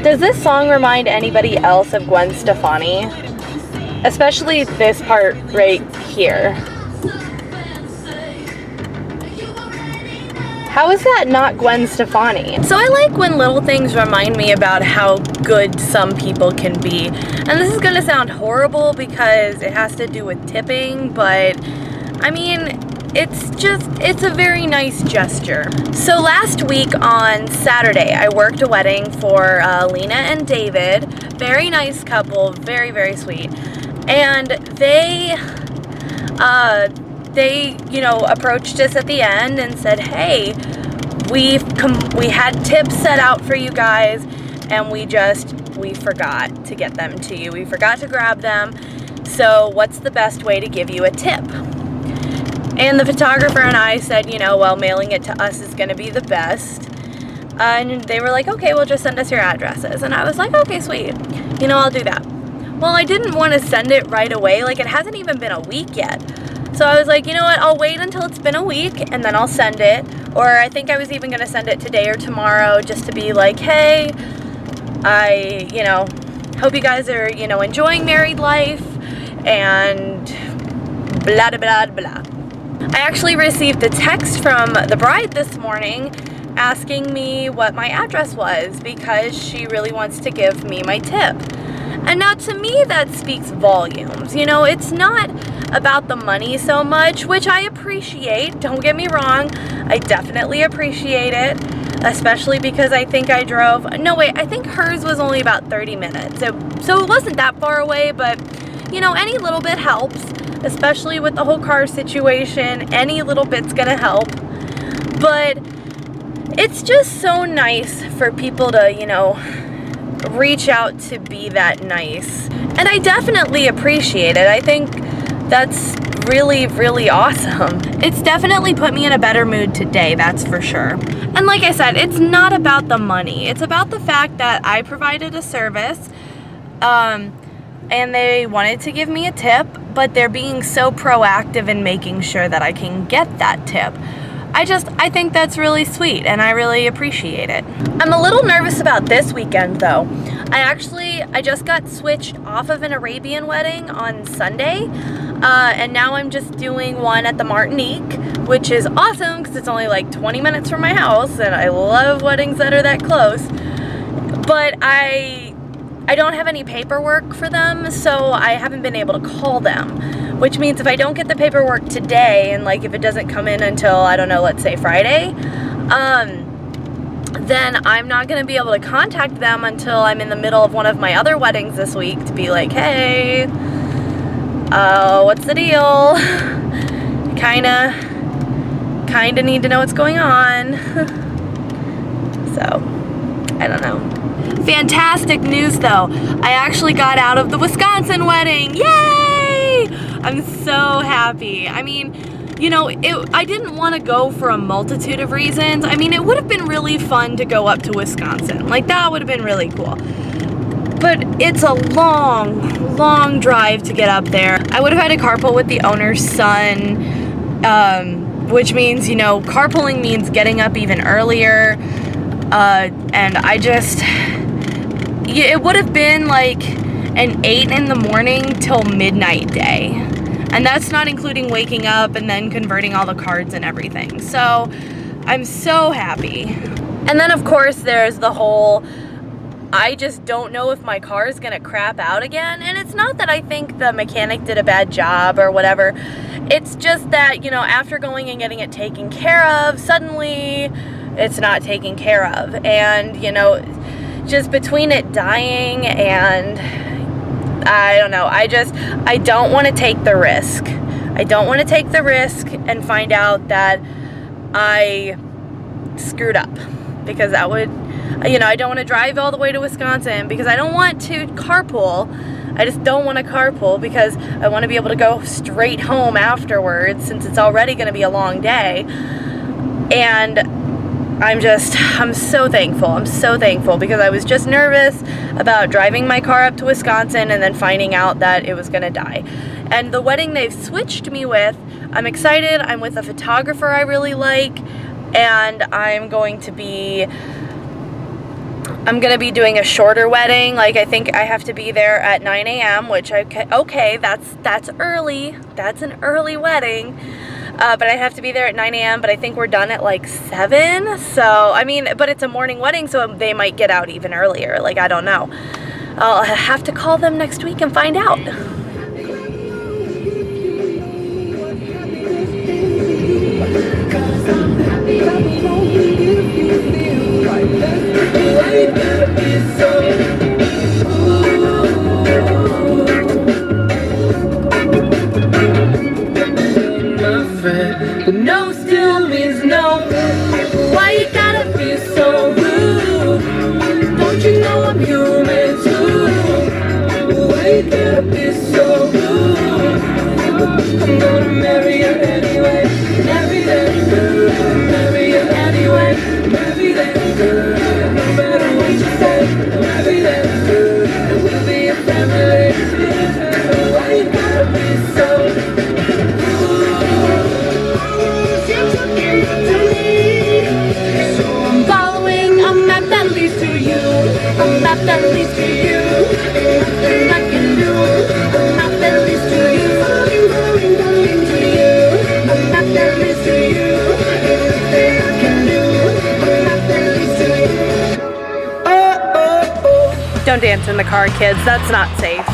Does this song remind anybody else of Gwen Stefani? Especially this part right here. How is that not Gwen Stefani? So I like when little things remind me about how good some people can be. And this is gonna sound horrible because it has to do with tipping, but I mean, it's a very nice gesture. So last week on Saturday, I worked a wedding for Lena and David. Very nice couple, very, very sweet. And they you know, approached us at the end and said, hey, we had tips set out for you guys, and we forgot to get them to you. We forgot to grab them. So what's the best way to give you a tip? And the photographer and I said, you know, well, mailing it to us is going to be the best. And they were like, okay, well, just send us your addresses. And I was like, okay, sweet. You know, I'll do that. Well, I didn't want to send it right away. Like, it hasn't even been a week yet. So I was like, you know what, I'll wait until it's been a week and then I'll send it. Or I think I was even going to send it today or tomorrow just to be like, hey, I, you know, hope you guys are, you know, enjoying married life and blah, blah, blah, blah. I actually received a text from the bride this morning asking me what my address was because she really wants to give me my tip. And now to me that speaks volumes. You know, it's not about the money so much, which I appreciate, don't get me wrong, I definitely appreciate it, especially because I think I drove, no wait, I think hers was only about 30 minutes, so it wasn't that far away, but you know, any little bit helps, especially with the whole car situation, any little bit's gonna help. But it's just so nice for people to, you know, reach out to be that nice, and I definitely appreciate it. I think that's really, really awesome. It's definitely put me in a better mood today, that's for sure. And like I said, it's not about the money. It's about the fact that I provided a service, and they wanted to give me a tip, but they're being so proactive in making sure that I can get that tip. I think that's really sweet, and I really appreciate it. I'm a little nervous about this weekend, though. I just got switched off of an Arabian wedding on Sunday, and now I'm just doing one at the Martinique, which is awesome because it's only like 20 minutes from my house, and I love weddings that are that close. But I don't have any paperwork for them, so I haven't been able to call them, which means if I don't get the paperwork today, and like if it doesn't come in until, I don't know, let's say Friday, then I'm not going to be able to contact them until I'm in the middle of one of my other weddings this week to be like, hey, what's the deal? Kinda need to know what's going on. So, I don't know. Fantastic news though. I actually got out of the Wisconsin wedding. Yay! I'm so happy. I mean, you know, I didn't want to go for a multitude of reasons. I mean, it would have been really fun to go up to Wisconsin. Like, that would have been really cool. But it's a long, long drive to get up there. I would have had to carpool with the owner's son, which means, you know, carpooling means getting up even earlier. And it would have been like an 8 in the morning till midnight day. And that's not including waking up and then converting all the cards and everything. So I'm so happy. And then of course there's the whole, I just don't know if my car is gonna crap out again. And it's not that I think the mechanic did a bad job or whatever. It's just that, you know, after going and getting it taken care of, suddenly it's not taken care of. And, you know, just between it dying and I don't know, I don't want to take the risk. I don't want to take the risk and find out that I screwed up, because that would, you know, I don't want to drive all the way to Wisconsin because I don't want to carpool. I just don't want to carpool because I want to be able to go straight home afterwards since it's already going to be a long day. And I'm so thankful. I'm so thankful because I was just nervous about driving my car up to Wisconsin and then finding out that it was gonna die. And the wedding they've switched me with, I'm excited. I'm with a photographer I really like, and I'm going to be I'm gonna be doing a shorter wedding. Like, I think I have to be there at 9 a.m., which okay, that's early. That's an early wedding. But I have to be there at 9 a.m., but I think we're done at like 7. So, I mean, but it's a morning wedding, so they might get out even earlier. Like, I don't know. I'll have to call them next week and find out. But no still means no. Why you gotta be so rude? Don't you know I'm human too? Why you gotta be so rude? I'm gonna marry you anyway. Marry that girl. Marry you anyway. Marry that girl. No matter what you say. Marry that girl. We'll be a family. Why you gotta be so I'm not that least to you. Nothing I can do. I'm not that least to you. To you. I'm not that least to you. Nothing I can do. I'm not that least to you. Don't dance in the car, kids. That's not safe.